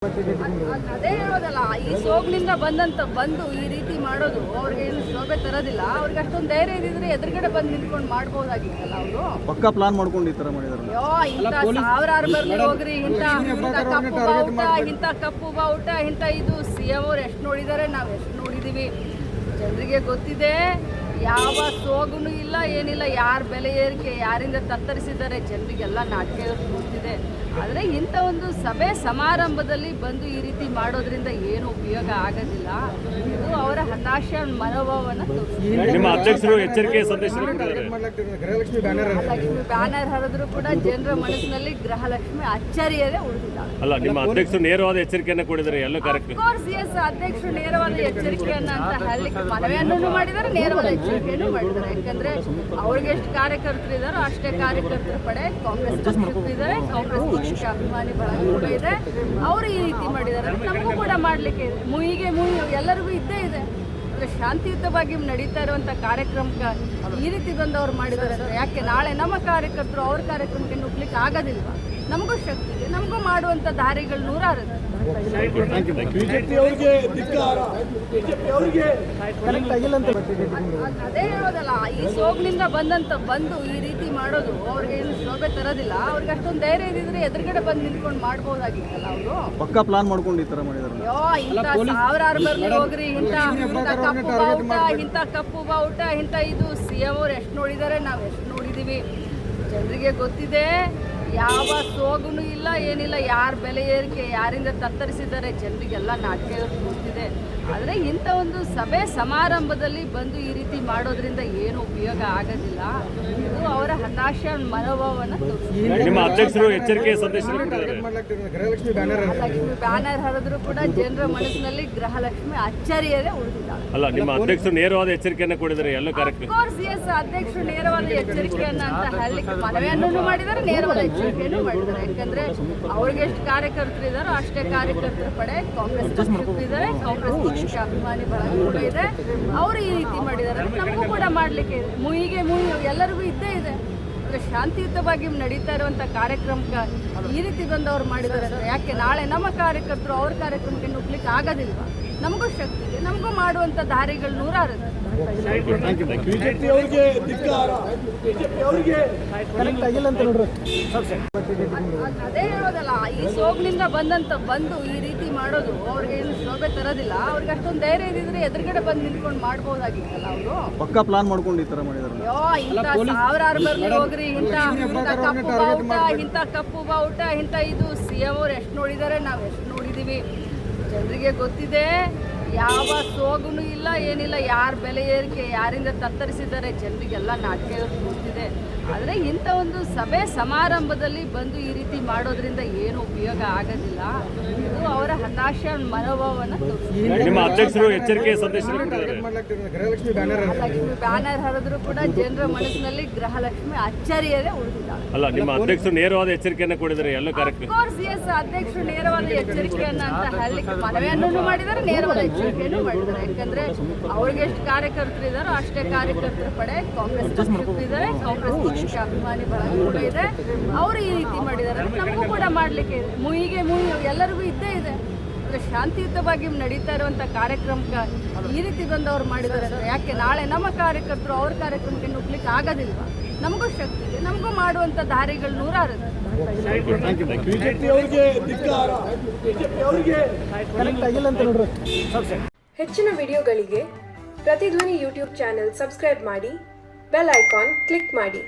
ಅದೇ ಹೇಳೋದಲ್ಲ, ಈ ಸೋಗ್ನಿಂದ ಬಂದು ಈ ರೀತಿ ಮಾಡೋದು ಅವ್ರಿಗೆ ಏನು ಶೋಭೆ ತರೋದಿಲ್ಲ. ಅವ್ರಿಗೆ ಅಷ್ಟೊಂದು ಧೈರ್ಯ ಇದ್ದಿದ್ರೆ ಎದುರುಗಡೆ ಬಂದು ನಿಂತ್ಕೊಂಡು ಮಾಡ್ಬೋದಾಗಿತ್ತಲ್ಲ. ಅವರು ಪಕ್ಕಾ ಪ್ಲಾನ್ ಮಾಡ್ಕೊಂಡು ಈ ತರ ಮಾಡಿದಾರೆ. ಅಯ್ಯೋ, ಇಂಥ ಸಾವಿರಾರು ಬರ್ಲಿ ಹೋಗ್ರಿ, ಇಂಥ ಕಪ್ಪು ಬಾವುಟ ಇಂಥ ಇದು CM ಅವ್ರು ಎಷ್ಟು ನೋಡಿದ್ದಾರೆ, ನಾವು ಎಷ್ಟು ನೋಡಿದೀವಿ. ಜನರಿಗೆ ಗೊತ್ತಿದೆ, ಯಾವ ಸೋಗುನು ಇಲ್ಲ, ಏನಿಲ್ಲ. ಯಾರ ಬೆಲೆ ಏರಿಕೆ, ಯಾರಿಂದ ತತ್ತರಿಸಿದ್ದಾರೆ ಜನರಿಗೆಲ್ಲ ನಾಟಕ ಗೊತ್ತಿದೆ. ಆದರೆ ಇಂಥ ಒಂದು ಸಭೆ ಸಮಾರಂಭದಲ್ಲಿ ಬಂದು ಈ ರೀತಿ ಮಾಡೋದ್ರಿಂದ ಏನು ಉಪಯೋಗ ಆಗೋದಿಲ್ಲ. ಇದು ಅವರ ಹತಾಶ ಮನೋಭಾವವನ್ನು ಗೃಹಲಕ್ಷ್ಮಿ ಬ್ಯಾನರ್ ಹರಿದ್ರು ಕೂಡ ಜನರ ಮನಸ್ಸಿನಲ್ಲಿ ಗೃಹಲಕ್ಷ್ಮಿ ಅಚ್ಚರಿಯದೇ ಉಳಿದಿದ್ದಾಳೆ. ಅಲ್ಲ, ನಿಮ್ಮ ಅಧ್ಯಕ್ಷರು ನೇರವಾದ ಎಚ್ಚರಿಕೆಯನ್ನು ಕೊಟ್ಟಿದ್ದಾರೆ ಎಲ್ಲ ಕಾರ್ಯಕ್ರಮ. ಅಧ್ಯಕ್ಷರು ನೇರವಾದ ಎಚ್ಚರಿಕೆಯನ್ನ ಅಂತ ಹೇಳಲಿಕ್ಕೆ ಮನವಿಯನ್ನು ಮಾಡಿದ್ದಾರೆ, ನೇರವಾದ ಎಚ್ಚರಿಕೆಯನ್ನು ಮಾಡಿದ್ದಾರೆ. ಯಾಕಂದ್ರೆ ಅವ್ರಿಗೆ ಎಷ್ಟು ಕಾರ್ಯಕರ್ತರು ಇದ್ದಾರೋ ಅಷ್ಟೇ ಕಾರ್ಯಕರ್ತರ ಪಡೆ ಕಾಂಗ್ರೆಸ್ ಇದ್ದಾರೆ, ಕಾಂಗ್ರೆಸ್ ಪಕ್ಷಕ್ಕೆ ಅಭಿಮಾನಿ ಬಳಗ ಕೂಡ ಇದೆ. ಅವರು ಈ ರೀತಿ ಮಾಡಿದ್ದಾರೆ, ನಮಗೂ ಕೂಡ ಮಾಡ್ಲಿಕ್ಕೆ ಇದೆ. ಮುಯಿಗೆ ಎಲ್ಲರಿಗೂ ಇದ್ದೇ ಇದೆ. ಅಂದ್ರೆ ಶಾಂತಿಯುತವಾಗಿ ನಡೀತಾ ಇರುವಂತ ಕಾರ್ಯಕ್ರಮಕ್ಕೆ ಈ ರೀತಿ ಬಂದು ಅವ್ರು ಮಾಡಿದ್ದಾರೆ ಅಂದ್ರೆ ಯಾಕೆ ನಾಳೆ ನಮ್ಮ ಕಾರ್ಯಕರ್ತರು ಅವ್ರ ಕಾರ್ಯಕ್ರಮಕ್ಕೆ ನುಗ್ಲಿಕ್ಕೆ ಆಗೋದಿಲ್ವಾ? ನಮಗೂ ಶಕ್ತಿ ಇದೆ, ನಮಗೂ ಮಾಡುವಂತ ದಾರಿಗಳು ನೂರಾರು ಇದೆ. ಅದೇ ಹೇಳೋದಲ್ಲ, ಈ ಸೋಗ್ನಿಂದ ಬಂದು ಈ ರೀತಿ ಮಾಡೋದು ಅವ್ರಿಗೆ ಏನು ಶೋಭೆ ತರೋದಿಲ್ಲ. ಅವ್ರಿಗೆ ಅಷ್ಟೊಂದು ಧೈರ್ಯ ಇದ್ದಿದ್ರೆ ಎದುರುಗಡೆ ಬಂದು ನಿಂತ್ಕೊಂಡು ಮಾಡ್ಬೋದಾಗಿತ್ತಲ್ಲ. ಅವರು ಪಕ್ಕಾ ಪ್ಲಾನ್ ಮಾಡ್ಕೊಂಡು ಈ ತರ ಮಾಡಿದಾರೆ. ಅಯ್ಯೋ, ಇಂಥ ಸಾವಿರಾರು ಬರ್ಲಿ ಹೋಗ್ರಿ, ಇಂಥ ಕಪ್ಪು ಬಾವುಟ ಇಂಥ ಇದು CM ಅವ್ರು ಎಷ್ಟು ನೋಡಿದ್ದಾರೆ, ನಾವು ಎಷ್ಟು ನೋಡಿದೀವಿ. ಜನರಿಗೆ ಗೊತ್ತಿದೆ, ಯಾವ ಸೋಗುನು ಇಲ್ಲ, ಏನಿಲ್ಲ. ಯಾರ ಬೆಲೆ ಏರಿಕೆ, ಯಾರಿಂದ ತತ್ತರಿಸಿದ್ದಾರೆ ಜನರಿಗೆಲ್ಲ ನಾಟಕ ಗೊತ್ತಿದೆ. ಆದರೆ ಇಂಥ ಒಂದು ಸಭೆ ಸಮಾರಂಭದಲ್ಲಿ ಬಂದು ಈ ರೀತಿ ಮಾಡೋದ್ರಿಂದ ಏನು ಉಪಯೋಗ ಆಗೋದಿಲ್ಲ. ಇದು ಅವರ ಹತಾಶ ಮನೋಭಾವವನ್ನು ನಿಮ್ಮ ಅಧ್ಯಕ್ಷರು ಎಚ್ಚರಿಕೆ ಸಂದೇಶ ಗೃಹಲಕ್ಷ್ಮಿ ಬ್ಯಾನರ್ ಹರಿದ್ರು ಕೂಡ ಜನರ ಮನಸ್ಸಿನಲ್ಲಿ ಗೃಹಲಕ್ಷ್ಮಿ ಅಚ್ಚರಿಯದೇ ಉಳಿದಿದ್ದಾಳೆ. ಅಲ್ಲ, ನಿಮ್ಮ ಅಧ್ಯಕ್ಷರು ನೇರವಾದ ಎಚ್ಚರಿಕೆಯನ್ನು ಕೊಟ್ಟಿದ್ದಾರೆ ಎಲ್ಲ ಕಾರ್ಯಕ್ರಮ. ಅಧ್ಯಕ್ಷರು ನೇರವಾದ ಎಚ್ಚರಿಕೆಯನ್ನ ಅಂತ ಹೇಳಲಿಕ್ಕೆ ಮನವಿಯನ್ನು ಮಾಡಿದ್ದಾರೆ, ನೇರವಾದ ಎಚ್ಚರಿಕೆಯನ್ನು ಮಾಡಿದ್ದಾರೆ. ಯಾಕಂದ್ರೆ ಅವ್ರಿಗೆ ಎಷ್ಟು ಕಾರ್ಯಕರ್ತರು ಇದ್ದಾರೋ ಅಷ್ಟೇ ಕಾರ್ಯಕರ್ತರ ಪಡೆ ಕಾಂಗ್ರೆಸ್ ಪಕ್ಷಕ್ಕೆ ಇದ್ದಾರೆ, ಕಾಂಗ್ರೆಸ್ ಪಕ್ಷಕ್ಕೆ ಅಭಿಮಾನಿ ಬಳಗ ಕೂಡ ಇದೆ. ಅವರು ಈ ರೀತಿ ಮಾಡಿದ್ದಾರೆ, ನಮಗೂ ಕೂಡ ಮಾಡ್ಲಿಕ್ಕೆ ಇದೆ. ಮುಯಿಗೆ ಎಲ್ಲರಿಗೂ ಇದ್ದೇ ಇದೆ. ಅಂದ್ರೆ ಶಾಂತಿಯುತವಾಗಿ ನಡೀತಾ ಇರುವಂತ ಕಾರ್ಯಕ್ರಮಕ್ಕೆ ಈ ರೀತಿ ಬಂದು ಅವ್ರು ಮಾಡಿದ್ದಾರೆ ಅಂದ್ರೆ ಯಾಕೆ ನಾಳೆ ನಮ್ಮ ಕಾರ್ಯಕರ್ತರು ಅವ್ರ ಕಾರ್ಯಕ್ರಮಕ್ಕೆ ನುಗ್ಲಿಕ್ಕೆ ಆಗೋದಿಲ್ವಾ? ನಮಗೂ ಶಕ್ತಿ ಇದೆ, ನಮಗೂ ಮಾಡುವಂತ ದಾರಿಗಳು ನೂರಾರು ಇದೆ. ಅದೇ ಹೇಳೋದಲ್ಲ, ಈ ಸೋಗ್ನಿಂದ ಬಂದು ಈ ರೀತಿ ಮಾಡೋದು ಅವ್ರಿಗೆ ಏನು ಶೋಭೆ ತರೋದಿಲ್ಲ. ಅವ್ರಿಗೆ ಅಷ್ಟೊಂದು ಧೈರ್ಯ ಇದ್ದಿದ್ರೆ ಎದುರುಗಡೆ ಬಂದು ನಿಂತ್ಕೊಂಡು ಮಾಡ್ಬೋದಾಗಿತ್ತಲ್ಲ. ಅವರು ಪಕ್ಕಾ ಪ್ಲಾನ್ ಮಾಡ್ಕೊಂಡು ಈ ತರ ಮಾಡಿದಾರೆ. ಅಯ್ಯೋ, ಇಂಥ ಸಾವಿರಾರು ಬರ್ಲಿ ಹೋಗ್ರಿ, ಇಂಥ ಕಪ್ಪು ಬಾವುಟ ಇಂಥ ಇದು CM ಅವ್ರು ಎಷ್ಟು ನೋಡಿದ್ದಾರೆ, ನಾವು ಎಷ್ಟು ನೋಡಿದೀವಿ. ಜನರಿಗೆ ಗೊತ್ತಿದೆ, ಯಾವ ಸೋಗುನು ಇಲ್ಲ, ಏನಿಲ್ಲ. ಯಾರ ಬೆಲೆ ಏರಿಕೆ, ಯಾರಿಂದ ತತ್ತರಿಸಿದ್ದಾರೆ ಜನರಿಗೆಲ್ಲ ನಾಟಕ ಗೊತ್ತಿದೆ. ಆದರೆ ಇಂಥ ಒಂದು ಸಭೆ ಸಮಾರಂಭದಲ್ಲಿ ಬಂದು ಈ ರೀತಿ ಮಾಡೋದ್ರಿಂದ ಏನು ಉಪಯೋಗ ಆಗೋದಿಲ್ಲ. ಇದು ಅವರ ಹತಾಶ ಮನೋಭಾವವನ್ನು ನಿಮ್ಮ ಅಧ್ಯಕ್ಷರು ಎಚ್ಚರಿಕೆ ಸಂದೇಶ ಗೃಹಲಕ್ಷ್ಮಿ ಬ್ಯಾನರ್ ಹರಿದ್ರು ಕೂಡ ಜನರ ಮನಸ್ಸಿನಲ್ಲಿ ಗೃಹಲಕ್ಷ್ಮಿ ಅಚ್ಚರಿಯದೇ ಉಳಿದಿದ್ದಾಳೆ. ಅಲ್ಲ, ನಿಮ್ಮ ಅಧ್ಯಕ್ಷರು ನೇರವಾದ ಎಚ್ಚರಿಕೆಯನ್ನು ಕೊಟ್ಟಿದ್ದಾರೆ ಎಲ್ಲ ಕಾರ್ಯಕ್ರಮ. ಅಧ್ಯಕ್ಷರು ನೇರವಾದ ಎಚ್ಚರಿಕೆಯನ್ನ ಅಂತ ಹೇಳಲಿಕ್ಕೆ ಮನವಿಯನ್ನು ಮಾಡಿದ್ದಾರೆ, ನೇರವಾದ ಎಚ್ಚರಿಕೆಯನ್ನು ಮಾಡಿದ್ದಾರೆ. ಯಾಕಂದ್ರೆ ಅವ್ರಿಗೆ ಎಷ್ಟು ಕಾರ್ಯಕರ್ತರು ಇದ್ದಾರೋ ಅಷ್ಟೇ ಕಾರ್ಯಕರ್ತರ ಪಡೆ ಕಾಂಗ್ರೆಸ್ ಪಕ್ಷಕ್ಕೆ ಇದ್ದಾರೆ, ಕಾಂಗ್ರೆಸ್ ಪಕ್ಷಕ್ಕೆ ಅಭಿಮಾನಿ ಬಳಗ ಕೂಡ ಇದೆ. ಅವರು ಈ ರೀತಿ ಮಾಡಿದ್ದಾರೆ, ನಮಗೂ ಕೂಡ ಮಾಡ್ಲಿಕ್ಕೆ ಇದೆ. ಮುಯಿಗೆ ಎಲ್ಲರಿಗೂ ಇದ್ದೇ ಇದೆ. ಅಂದ್ರೆ ಶಾಂತಿಯುತವಾಗಿ ನಡೀತಾ ಇರುವಂತ ಕಾರ್ಯಕ್ರಮಕ್ಕೆ ಈ ರೀತಿ ಬಂದು ಅವ್ರು ಮಾಡಿದ್ದಾರೆ ಅಂದ್ರೆ ಯಾಕೆ ನಾಳೆ ನಮ್ಮ ಕಾರ್ಯಕರ್ತರು ಅವ್ರ ಕಾರ್ಯಕ್ರಮಕ್ಕೆ ನುಗ್ಲಿಕ್ಕೆ ಆಗೋದಿಲ್ವಾ? ನಮಗೂ ಶಕ್ತಿ ಇದೆ, ನಮಗೂ ಮಾಡುವಂತ ದಾರಿಗಳು ನೂರಾರು ಇದೆ. ಹೆಚ್ಚಿನ ವಿಡಿಯೋಗಳಿಗೆ ಪ್ರತಿಧ್ವನಿ ಯೂಟ್ಯೂಬ್ ಚಾನೆಲ್ ಸಬ್ಸ್ಕ್ರೈಬ್ ಮಾಡಿ, ಬೆಲ್ ಐಕಾನ್ ಕ್ಲಿಕ್ ಮಾಡಿ.